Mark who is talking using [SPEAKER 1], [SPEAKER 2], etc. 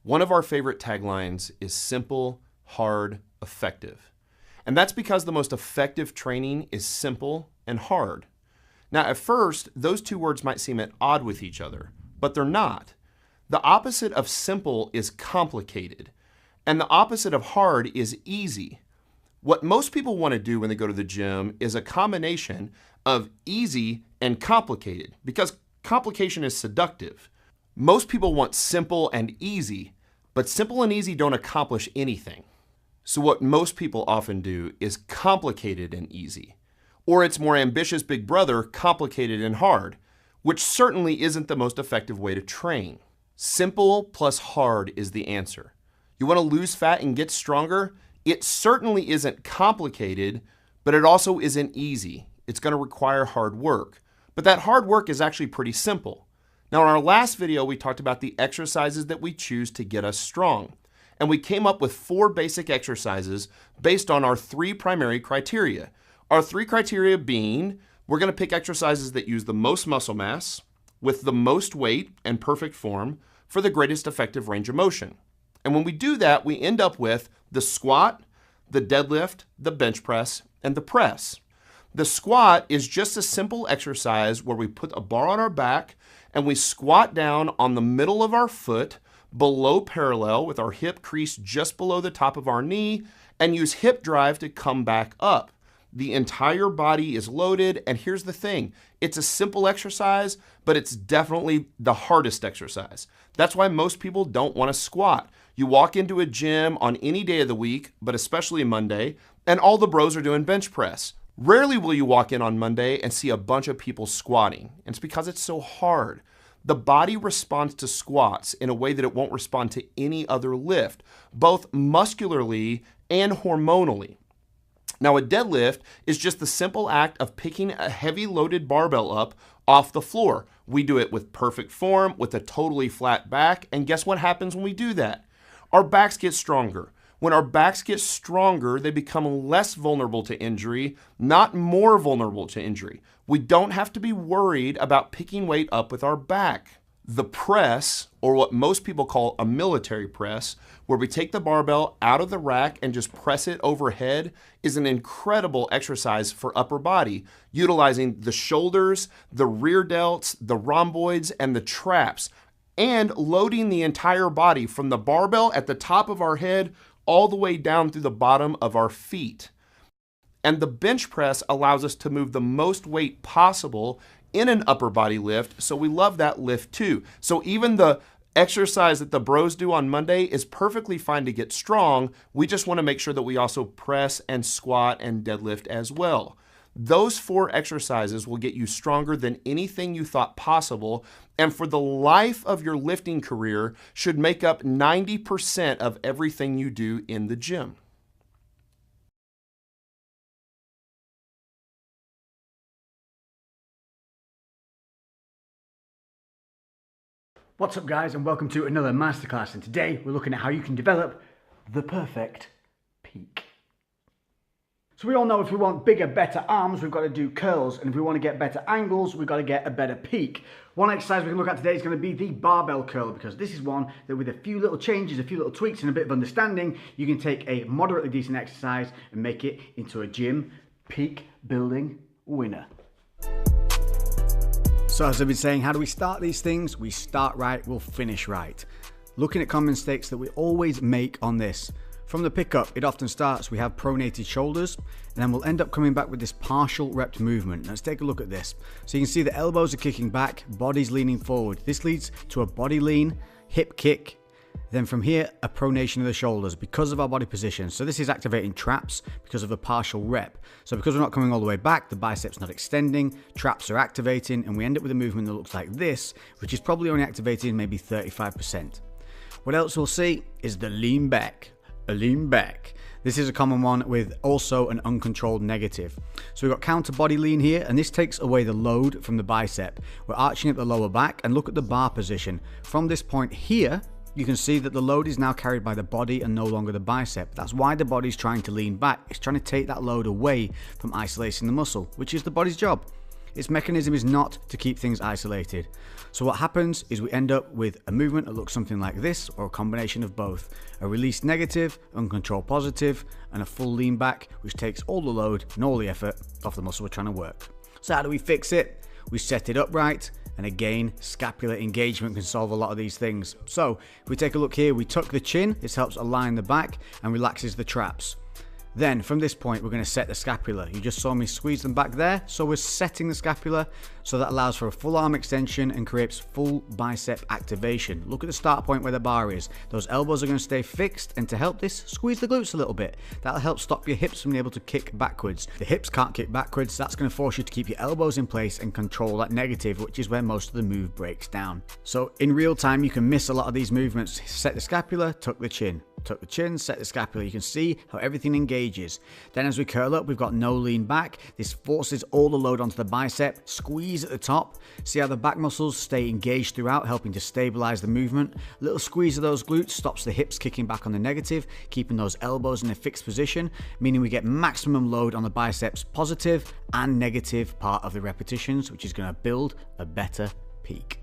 [SPEAKER 1] One of our favorite taglines is simple, hard, effective. And that's because the most effective training is simple and hard. Now, at first, those two words might seem at odds with each other, but they're not. The opposite of simple is complicated, and the opposite of hard is easy. What most people want to do when they go to the gym is a combination of easy and complicated, because complication is seductive. Most people want simple and easy, but simple and easy don't accomplish anything. So what most people often do is complicated and easy, or its more ambitious big brother, complicated and hard, which certainly isn't the most effective way to train. Simple plus hard is the answer. You want to lose fat and get stronger? It certainly isn't complicated, but it also isn't easy. It's going to require hard work. But that hard work is actually pretty simple. Now, in our last video, we talked about the exercises that we choose to get us strong. And we came up with 4 basic exercises based on our 3 primary criteria. Our 3 criteria being, we're going to pick exercises that use the most muscle mass, with the most weight and perfect form, for the greatest effective range of motion. And when we do that, we end up with the squat, the deadlift, the bench press, and the press. The squat is just a simple exercise where we put a bar on our back and we squat down on the middle of our foot, below parallel with our hip crease just below the top of our knee, and use hip drive to come back up. The entire body is loaded, and here's the thing. It's a simple exercise, but it's definitely the hardest exercise. That's why most people don't want to squat. You walk into a gym on any day of the week, but especially Monday, and all the bros are doing bench press. Rarely will you walk in on Monday and see a bunch of people squatting, and it's because it's so hard. The body responds to squats in a way that it won't respond to any other lift, both muscularly and hormonally. Now, a deadlift is just the simple act of picking a heavy loaded barbell up off the floor. We do it with perfect form, with a totally flat back, and guess what happens when we do that? Our backs get stronger. When our backs get stronger, they become less vulnerable to injury, not more vulnerable to injury. We don't have to be worried about picking weight up with our back. The press, or what most people call a military press, where we take the barbell out of the rack and just press it overhead, is an incredible exercise for upper body, utilizing the shoulders, the rear delts, the rhomboids, and the traps, and loading the entire body from the barbell at the top of our head all the way down through the bottom of our feet. And the bench press allows us to move the most weight possible in an upper body lift, so we love that lift too. So even the exercise that the bros do on Monday is perfectly fine to get strong. We just want to make sure that we also press and squat and deadlift as well. Those 4 exercises will get you stronger than anything you thought possible, and for the life of your lifting career should make up 90% of everything you do in the gym.
[SPEAKER 2] What's up guys, and welcome to another masterclass, and today we're looking at how you can develop the perfect peak. So we all know if we want bigger, better arms, we've got to do curls, and if we want to get better angles, we've got to get a better peak. One exercise we can look at today is going to be the barbell curl, because this is one that with a few little changes, a few little tweaks and a bit of understanding, you can take a moderately decent exercise and make it into a gym peak building winner. So as I've been saying, how do we start these things? We start right, we'll finish right. Looking at common mistakes that we always make on this. From the pickup, it often starts, we have pronated shoulders, and then we'll end up coming back with this partial rep movement. Let's take a look at this. So you can see the elbows are kicking back, body's leaning forward. This leads to a body lean, hip kick, then from here, a pronation of the shoulders because of our body position. So this is activating traps because of the partial rep. So because we're not coming all the way back, the biceps not extending, traps are activating, and we end up with a movement that looks like this, which is probably only activating maybe 35%. What else we'll see is the lean back. A lean back. This is a common one with also an uncontrolled negative. So we've got counter body lean here, and this takes away the load from the bicep. We're arching at the lower back, and look at the bar position. From this point here, you can see that the load is now carried by the body and no longer the bicep. That's why the body's trying to lean back. It's trying to take that load away from isolating the muscle, which is the body's job. Its mechanism is not to keep things isolated. So what happens is we end up with a movement that looks something like this, or a combination of both. A release negative, uncontrolled positive, and a full lean back, which takes all the load and all the effort off the muscle we're trying to work. So how do we fix it? We set it up right, and again, scapular engagement can solve a lot of these things. So if we take a look here, we tuck the chin. This helps align the back and relaxes the traps. Then from this point, we're going to set the scapula. You just saw me squeeze them back there. So we're setting the scapula. So that allows for a full arm extension and creates full bicep activation. Look at the start point where the bar is. Those elbows are going to stay fixed. And to help this, squeeze the glutes a little bit. That'll help stop your hips from being able to kick backwards. The hips can't kick backwards. That's going to force you to keep your elbows in place and control that negative, which is where most of the move breaks down. So in real time, you can miss a lot of these movements. Set the scapula, tuck the chin. Tuck the chin, set the scapula. You can see how everything engages. Then as we curl up, we've got no lean back. This forces all the load onto the bicep. Squeeze at the top. See how the back muscles stay engaged throughout, helping to stabilize the movement. A little squeeze of those glutes stops the hips kicking back on the negative, keeping those elbows in a fixed position, meaning we get maximum load on the biceps positive and negative part of the repetitions, which is going to build a better peak.